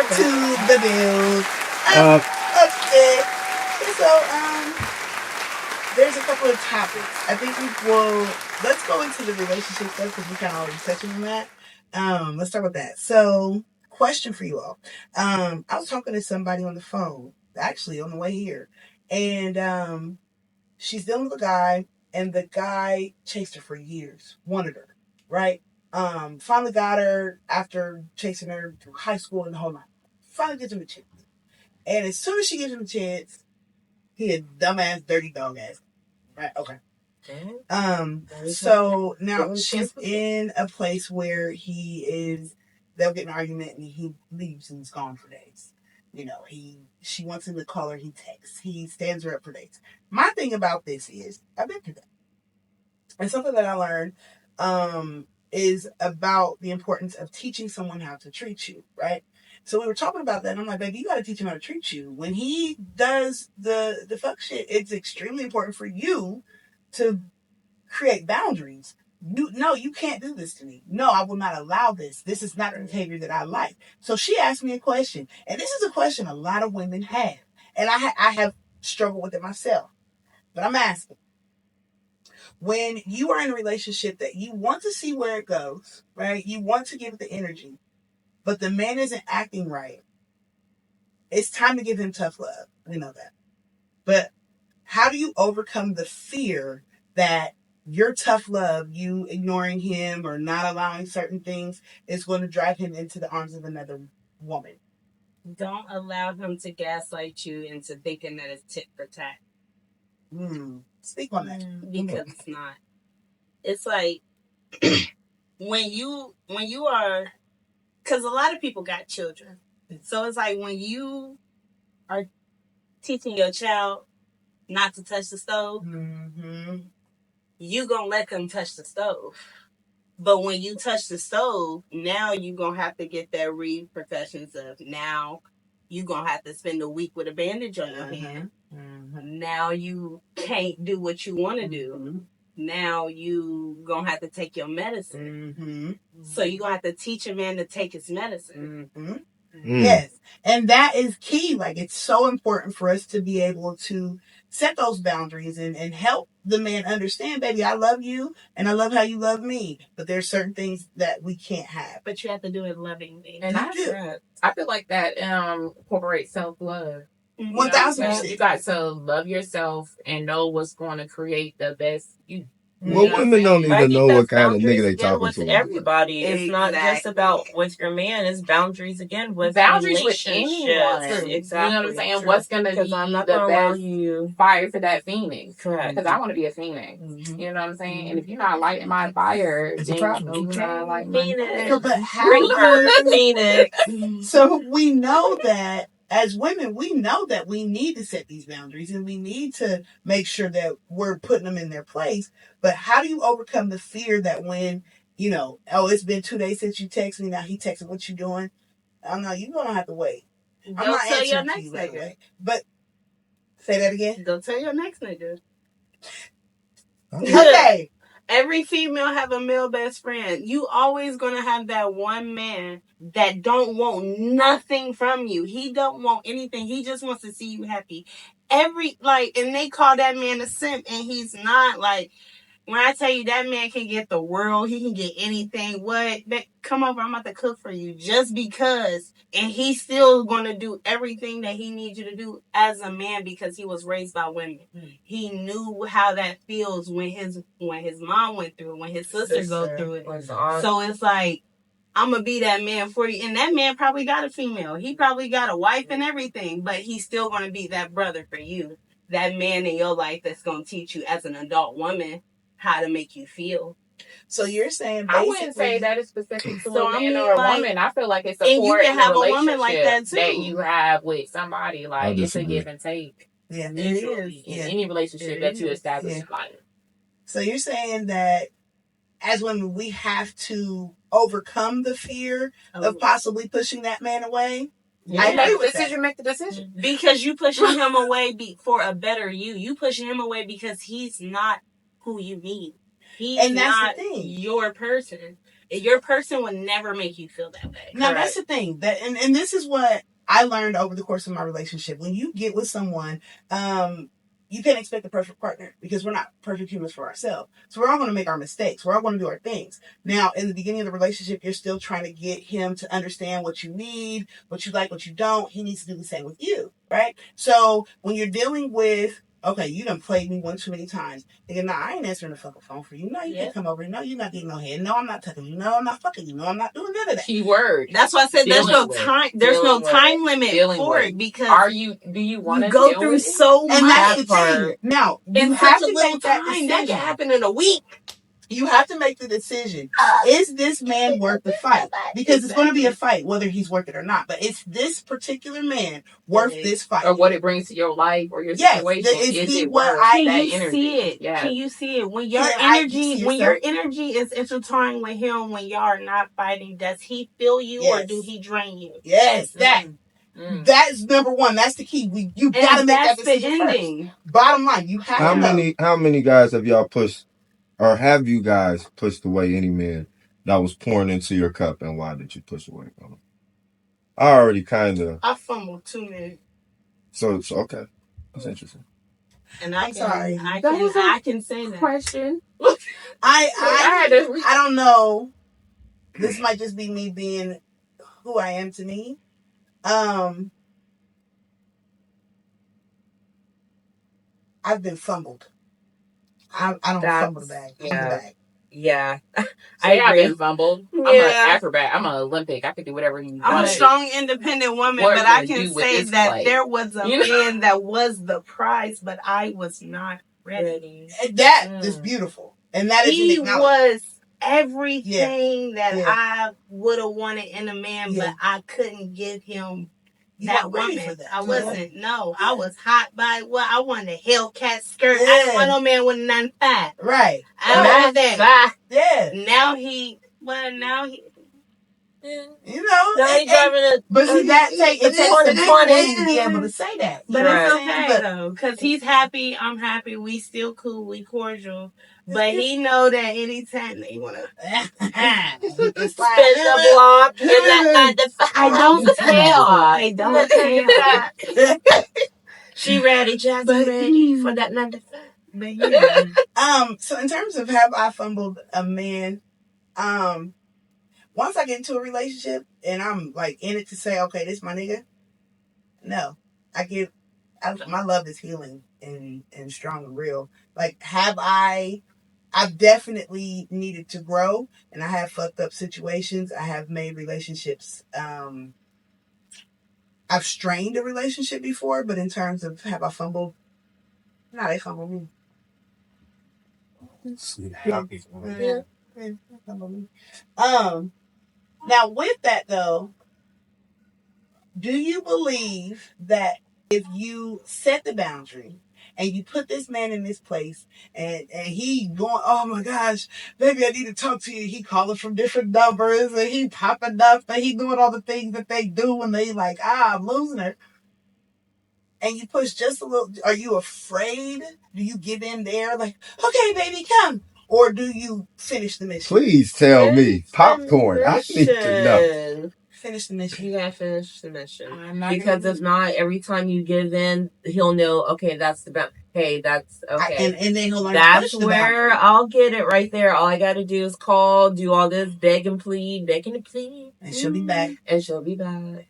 to the build. Uh, Okay. So, there's a couple of topics. I think let's go into the relationship stuff because we kind of already touched on that. Let's start with that. So, question for you all. I was talking to somebody on the phone, actually on the way here, and she's dealing with a guy, and the guy chased her for years, wanted her, right? Finally got her after chasing her through high school and the whole night. Finally gives him a chance. And as soon as she gives him a chance, he a dumbass, dirty dog ass. Right? Okay. So now she's in a place where they'll get in an argument and he leaves and he's gone for days. She wants him to call her, he texts. He stands her up for days. My thing about this is, I've been through that. And something that I learned is about the importance of teaching someone how to treat you, right? So we were talking about that, and I'm like, baby, you got to teach him how to treat you. When he does the fuck shit, it's extremely important for you to create boundaries. No, you can't do this to me. No, I will not allow this. This is not the behavior that I like. So she asked me a question, and this is a question a lot of women have, and I have struggled with it myself. But I'm asking, when you are in a relationship that you want to see where it goes, right? You want to give it the energy, but the man isn't acting right. It's time to give him tough love. We know that. But how do you overcome the fear that your tough love, you ignoring him or not allowing certain things, is going to drive him into the arms of another woman? Don't allow him to gaslight you into thinking that it's tit for tat. Speak on that. Because it's not. It's like when you are, because a lot of people got children. So it's like when you are teaching your child not to touch the stove, you gonna let them touch the stove. But when you touch the stove, now you gonna have to get that repercussions of now you gonna have to spend a week with a bandage on your hand. Now you can't do what you want to do. Now you gonna have to take your medicine. So you gonna have to teach a man to take his medicine. Yes. And that is key. Like, it's so important for us to be able to set those boundaries and help the man understand, baby, I love you and I love how you love me. But there's certain things that we can't have. But you have to do it lovingly. And I feel like that incorporates self-love. 1,000%. You got to love yourself and know what's going to create the best you. Well, women don't even know what kind of nigga they talking with to. Everybody. It's not just about with your man. It's boundaries again with boundaries with anyone. Exactly. You know what I'm saying? True. What's going to be the best fire for that phoenix? Correct. Because I want to be a phoenix. You know what I'm saying? And if you're not lighting my fire, then you're not lighting my fire. But how Phoenix. So we know that as women, we know that we need to set these boundaries and we need to make sure that we're putting them in their place. But how do you overcome the fear that when, it's been 2 days since you texted me, now he texted, what you doing? I don't know, you're going to have to wait. I'm not tell your next nigga. But say that again. Go tell your next nigga. Okay. Every female have a male best friend. You always gonna have that one man that don't want nothing from you. He don't want anything. He just wants to see you happy. And they call that man a simp, and he's not. Like, when I tell you that man can get the world, he can get anything. Come over, I'm about to cook for you just because. And he's still going to do everything that he needs you to do as a man because he was raised by women. He knew how that feels when his mom went through it, when his sister go through it. So it's like, I'm going to be that man for you. And that man probably got a female. He probably got a wife and everything, but he's still going to be that brother for you. That man in your life that's going to teach you as an adult woman how to make you feel. So you're saying basically, I wouldn't say that is specific to a man or a woman. I feel like it's a and you can have a woman like that too. That you have with somebody. Like, it's a give and take. Yeah, it is. In any relationship that you establish in life. So you're saying that as women, we have to overcome the fear of possibly pushing that man away? Yeah. I agree with that. Make the decision. Because you pushing him away for a better you. You pushing him away because he's not who you need. He's not your person. Your person would never make you feel that way. Now, that's the thing. And this is what I learned over the course of my relationship. When you get with someone, you can't expect a perfect partner because we're not perfect humans for ourselves. So we're all going to make our mistakes. We're all going to do our things. Now, in the beginning of the relationship, you're still trying to get him to understand what you need, what you like, what you don't. He needs to do the same with you, right? So when you're dealing with, okay, you done played me one too many times. Thinking, nah, I ain't answering the fucking phone for you. No, you can't come over. No, you're not getting no head. No, I'm not touching you. No, I'm not fucking you. No, I'm not doing none of that. Keyword. That's why I said there's no time. There's no time limit for it because do you want to go through so much? And that's the thing. Now, you have to make that decision. That can happen in a week. You have to make the decision. Is this man worth the fight? Because it's going to be a fight, whether he's worth it or not. But is this particular man worth this fight? Or what it brings to your life or your situation? Is he worth Can that you energy? see it? Yes. Can you see it? When your energy is intertwined with him, when y'all are not fighting, does he feel you or do he drain you? Yes, that. That's number one. That's the key. You got to make that decision first. Bottom line, you have to. How many guys have y'all pushed? Or have you guys pushed away any man that was pouring into your cup, and why did you push away from him? I already I fumbled 2 minutes. So okay, that's interesting. And I'm sorry. I can say that. Question. I don't know. This might just be me being who I am to me. I've been fumbled. I don't fumble the bag. Yeah. I've been fumbled. I'm an acrobat. I'm an Olympic. I can do whatever you want. I'm a strong, independent woman, but I can say that there was a man that was the prize, but I was not ready. And that is beautiful. And that is he was everything that I would have wanted in a man, but I couldn't give him that woman. I wasn't. No, I was hot by I wanted a Hellcat skirt. I didn't want no man with a 9.5. Right. I wanted that. Yeah. Now he. You know. Now he driving but see, that takes to be able to say that. But it's okay though, because he's happy. I'm happy. We still cool. We cordial. But he know that anytime they want to spin the block in that 9 to 5. I don't care. She ready, Jasmine ready for that 9 to 5. But yeah. So in terms of have I fumbled a man, once I get into a relationship and I'm like in it to say, okay, this my nigga. No, my love is healing and strong and real. Like, I've definitely needed to grow, and I have fucked up situations. I have made relationships. I've strained a relationship before, but in terms of have I fumbled? No, they fumbled me. Now with that though, do you believe that if you set the boundary and you put this man in this place and he going, oh my gosh, baby, I need to talk to you. He calling from different numbers and he popping up and he doing all the things that they do when they like, I'm losing her. And you push just a little, are you afraid? Do you give in there like, okay, baby, come? Or do you finish the mission? Please tell me. Popcorn. I need to know. Finish the mission. You gotta finish the mission. Because if not, every time you give in, he'll know, okay, that's that's okay. And then he'll learn. That's where I'll get it right there. All I gotta do is call, do all this, beg and plead. And she'll be back.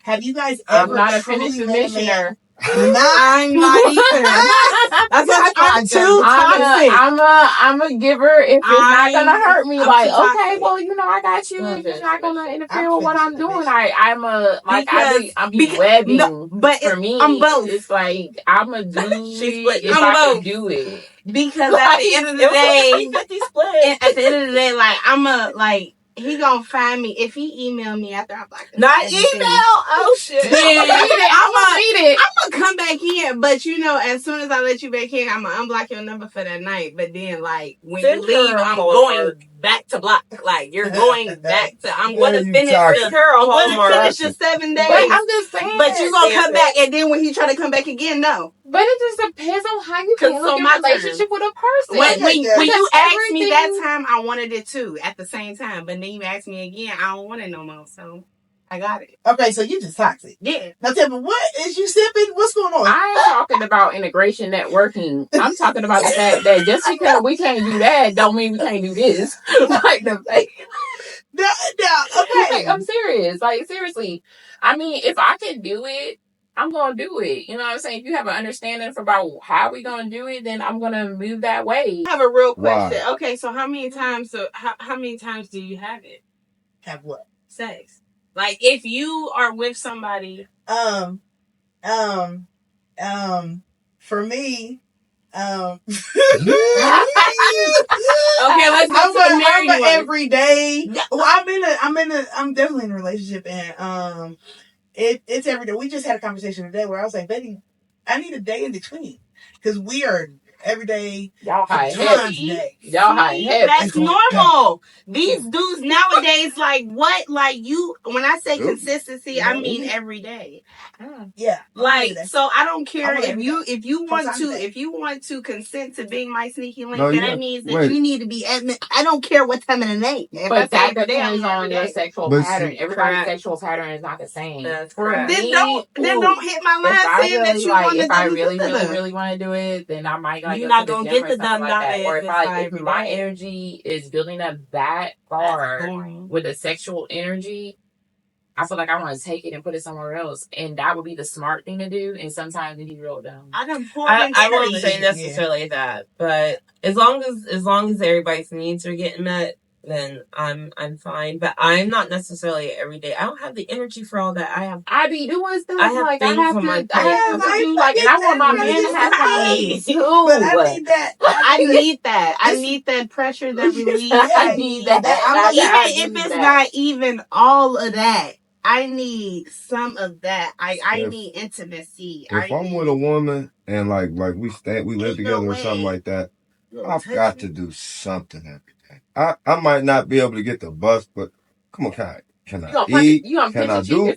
Have you guys ever I'm not a finished missioner. I'm not either. I'm too toxic. I'm a giver if it's not gonna hurt me. Like, okay, well, I got you. It's not gonna interfere with what I'm doing. I'm webbing. No, but for me, I'm both. It's like I'm a do if I can do it. Because at the end of the day, at the end of the day, like he gonna find me if he email me after I block him. Not email. Oh shit. I'm gonna come back in, but as soon as I let you back in, I'm gonna unblock your number for that night. But then, like when you leave, I'm going back to block. Like, you're going back to, I'm going to you finish talking? the girl I'm Hallmark. gonna finish the 7 days. But I'm just saying. But you gonna come Stand back, and then when he try to come back again, no. But it just depends on how you can So look my at a relationship with a person. When you Because asked me that everything- time, I wanted it too at the same time. But then you asked me again, I don't want it no more. So I got it. Okay, so you just toxic. Yeah. Now tell me, what is you sipping? What's going on? I ain't talking about integration networking. I'm talking about the fact that just because we can't do that, don't mean we can't do this. Like the Okay. I'm serious. Like, seriously. I mean, if I can do it, I'm gonna do it. You know what I'm saying? If you have an understanding about how we gonna do it, then I'm gonna move that way. I have a real Why? question. Okay, so how many times? So how many times do you have it? Have what? Sex. Like if you are with somebody. For me, Okay, let's go to the married I'm one. every day. Well, I'm definitely in a relationship, and it's every day. We just had a conversation today where I was like, Betty, I need a day in between because we are every day. Y'all high times heavy. day. Y'all high heavy. That's normal. These dudes nowadays, like what? Like you, when I say consistency, I mean every day. Yeah, Like, so I don't care I'm every if you From want time to to day. if you want to consent to being my sneaky link, No, then yeah. that means that Wait. you need to be admit. I don't care what time of the night. If I But say that every day, depends I'm on every your day. sexual But pattern. see- Everybody's Correct. sexual pattern is not the same. That's For correct. Then me, don't hit my if line I saying that really you like, want if I to really want to do it, then I might like You're go not to the gonna gym get or the something dumb like that. dumb Or if if it's not if every my day. energy is building up that far with a sexual energy, I feel like I want to take it and put it somewhere else, and that would be the smart thing to do. And sometimes it be real dumb. I done poured I into won't every- say necessarily that, but as long as everybody's needs are getting met, then I'm fine. But I'm not necessarily every day. I don't have the energy for all that. I be doing stuff I have like things I have on my to, I have plate. to do like, and I want my man to have some needs too. But I need that. I need that. I need that pressure, that relief. I need that. I Even need if it's that. not even all of that, I need some of that. I If- need intimacy. If I'm with a woman and like we live Ain't together no or something way. like that, I've Touch got me. to do something every day. I might not be able to get the bus, but come on, can I eat? Can I do? Can I do?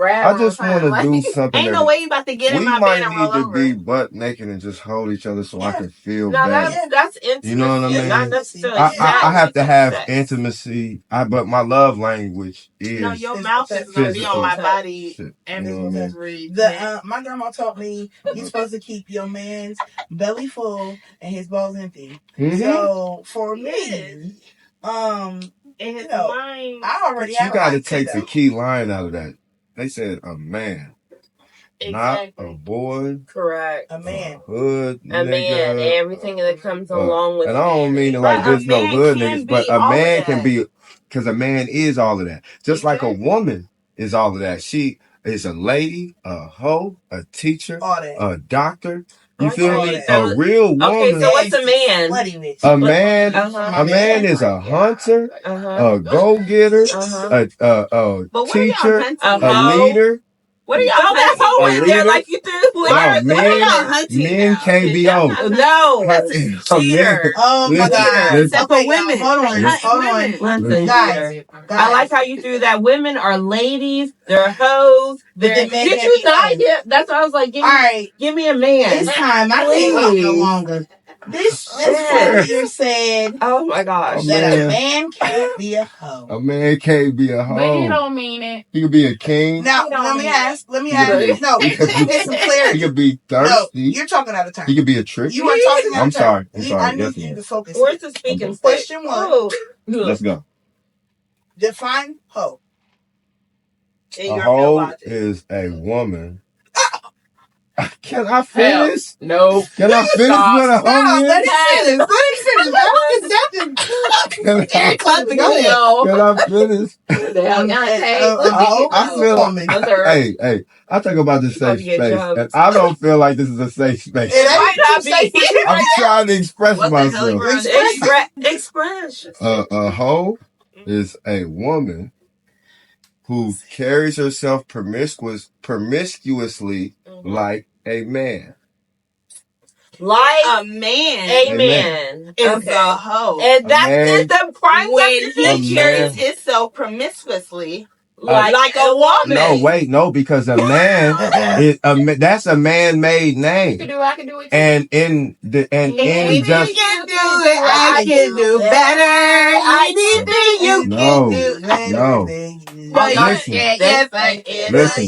I just want to do something. Ain't no way you about to get in We my bed might and roll need to over. be butt naked and just hold each other so I can feel Now better. that's intimacy. You know what I mean? Not necessarily. I have to have sex. intimacy. But my love language is No, your Physical mouth is gonna be on my physical body shit. and You it's know what I mean? every My grandma taught me you're supposed to keep your man's belly full and his balls empty. Mhm. So for me, and his you know, mind. I already You have got to a take the key line out of that. They said a man, not a boy, Correct. a man. hood A nigga, man, everything that comes along with and I don't mean it like But a there's no man hood can niggas, but be a all of man can that. be, because a man is all of that. Just like a woman is all of that. She is a lady, a hoe, a teacher, All that. a doctor. You Okay, feel me? so- A real woman. Okay, so what's a man? Bloody bitch. A man, Uh-huh. a man is a hunter, Uh-huh. a go-getter, Uh-huh. a But what are y'all teacher, hunting? a Uh-huh. leader. What are y'all Throw that hunting? hoe A in there leader? like you threw No, what are y'all hunting? men now? can't be Y'all on. not- No, That's a cheater. Oh my Listen, God. listen. Except for women. Hold on. Hunting Hold on. women. Listen, Guys, cheater. I guys. like how you threw that. Women are ladies. They're hoes. But the man Did can't you be not hoes. get? That's why I was like, All right. give me a man. It's time. I can't wait no longer. This Yes. here said Oh my gosh. that a Man. man can't be a hoe. A man can't be a But he hoe. don't mean it. He could be a king. Now, He don't let me mean ask. Let me He ask. could be- No, he could be- get some He clarity. could be No, thirsty. you're talking out of He turn. could be a trick. You are talking out I'm of sorry. turn. I'm sorry. I need Yes, you ma'am. to focus. Where's the speaking stick? Question one. Oh. Let's go. Define hoe. In A your hoe logic. is a woman. Can I Hell, finish? no. Can I finish what a hoe let is? it finish. Let it finish. Can I Go ahead. No. Can I finish? The hell, y'all I feel like, That's all right. hey, I talk about this About safe to get space, jumped. and I don't feel like this is a safe space. It Might not be. I'm trying to express What the hell you myself. were- Express. A hoe is a woman who carries herself promiscuously like a man. Like a man. Amen. Is a hoe. And that's the prime when he carries himself promiscuously. Like a woman. No, wait, no, because a man is that's a man-made name. I can do it too. And in just can do it. I can do better. Anything you can do. No. But Listen. yes, I can. Listen.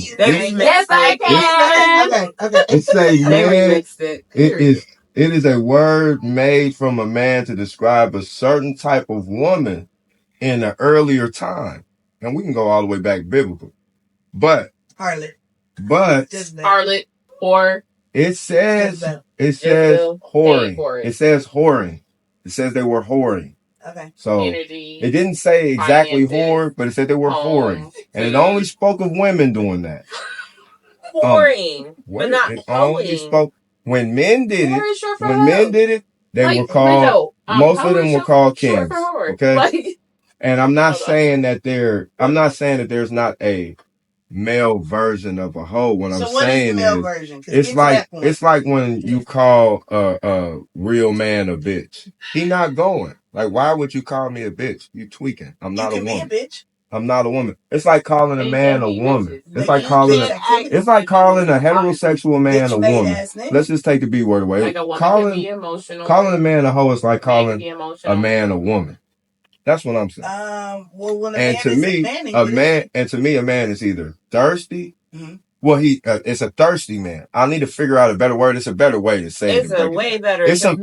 Yes, I can. Okay. It's a man. It is a word made from a man to describe a certain type of woman in an earlier time. And we can go all the way back biblical. But harlot, or it says whoring. It says whoring. It says they were whoring. Okay. So energy, it didn't say exactly finances, whore, but it said they were whoring. And it only spoke of women doing that. Whoring. But not it only spoke when men did it. When men did it, they were called most of them were called kings. Okay. And I'm not saying that there's not a male version of a hoe. What I'm saying is it's like when you call a real man a bitch. He not going. Like, why would you call me a bitch? You tweaking. I'm not a woman. Be a bitch. I'm not a woman. It's like calling a man a woman. It's like calling a heterosexual man a woman. Let's just take the B word away. Calling a man a hoe is like calling a man a woman. That's what I'm saying. A man is either thirsty. Mm-hmm. Well, it's a thirsty man. I need to figure out a better word. It's a better way to say it. It's a way better. It's an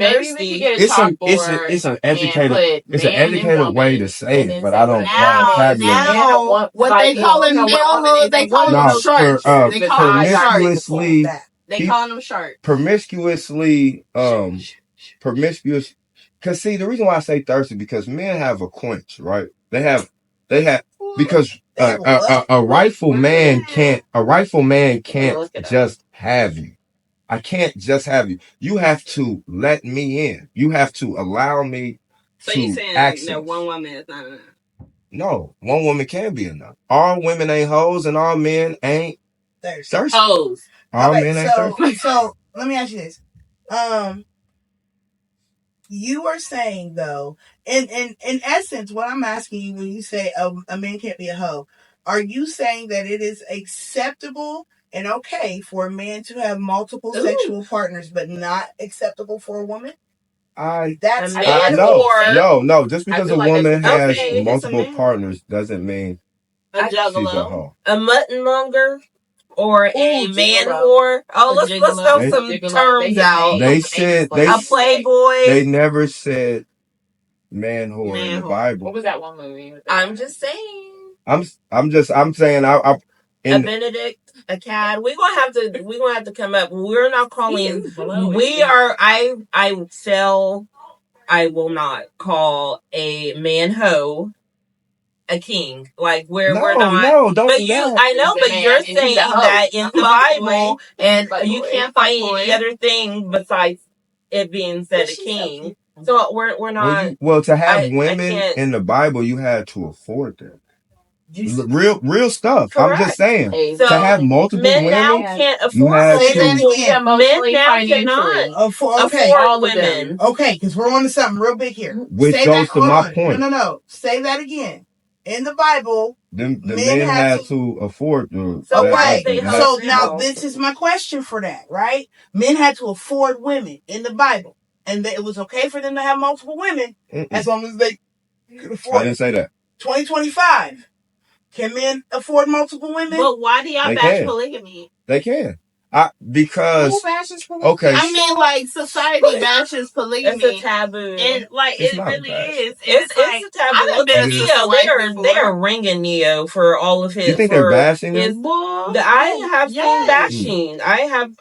educated way to say it, but I don't now what they call in malehood, they call them sharks. They call them sharks. Promiscuously, promiscuous. Cause see, the reason why I say thirsty because men have a quench, right? They have because a rightful man can't just have you. I can't just have you. You have to let me in. You have to allow me to you saying access. That one woman is not enough? No, one woman can be enough. All women ain't hoes and all men ain't thirsty. Hoes. All men ain't thirsty. So let me ask you this. You are saying though, in essence, what I'm asking you when you say a man can't be a hoe, are you saying that it is acceptable and okay for a man to have multiple sexual partners, but not acceptable for a woman? No. Just because a woman has multiple partners doesn't mean she's a hoe. A mutton monger. Or a man whore. Oh, let's throw some terms out. They said a playboy. They never said man whore in the Bible. What was that one movie? I'm just saying. I'm saying a Benedict, a cad. We're gonna have to come up. We're not calling. I will not call a man hoe a king. Like we're not. No, don't. But I know. But you're saying that in the Bible, and you can't find any other thing besides it being said a king. So we're not. To have women in the Bible, you had to afford them. Real stuff. Correct. I'm just saying. To have multiple men women, now can't afford men now cannot afford women. Okay, because we're on to something real big here. Which goes to my point. No. Say that again. In the Bible, the men had to afford them. So now this is my question for that, right? Men had to afford women in the Bible. And it was okay for them to have multiple women as long as they could afford. I didn't say that. 2025. Can men afford multiple women? But why do y'all bash polygamy? They can. Because who bashes polygamy? Okay. I mean, like society bashes polygamy. It's a taboo, and like it really is. It's like, a taboo. Look at Neo. They are ringing Neo for all of his. You think they're bashing him? I have seen bashing. I have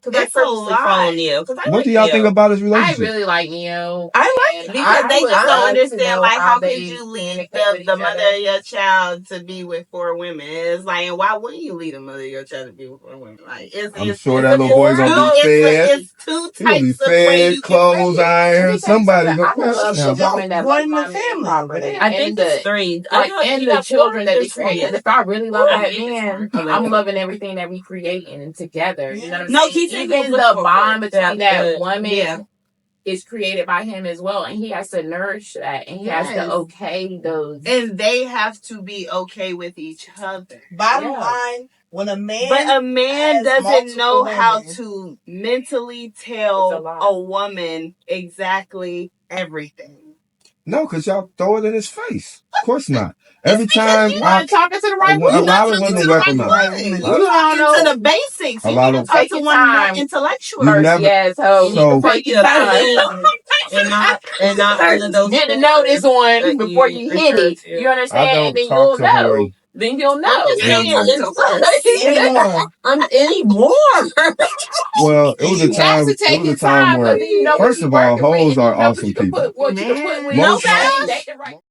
because I purposely follow Neo. What do y'all think about his relationship? I really like Neo. I like because they just don't understand. Like, how could you lead the mother of your child to be with 4 women? It's like, and why wouldn't you lead the mother of your child to be with 4 women? Like, I'm sure that little boy gonna be fed. It's two He gonna be types of way fed, you clothes, iron. Somebody I gonna love the woman that one loves in the my family. property. I think it's 3. Like, and the children that they create. create. If I really love that man, I'm loving everything that we creating together. You know what I'm No, saying? he Even the bond between that woman is created by him as well, and he has to nourish that, and he has to okay those, and they have to be okay with each other. Bottom line, when a man, but a man doesn't know how women, to mentally tell a woman exactly everything. No, because y'all throw it in his face. Of course not. Every time I'm talking to the right woman. A lot of women weaponize. You're talking to the basics. You need to talk to one more intellectual. Yes, so take your time. and not one of those. Get to know this one before you hit it. You understand? And then you'll know. Then you'll know. Anymore. Well, it was a time. It was a time where, first of all, hoes are awesome people. What you can put with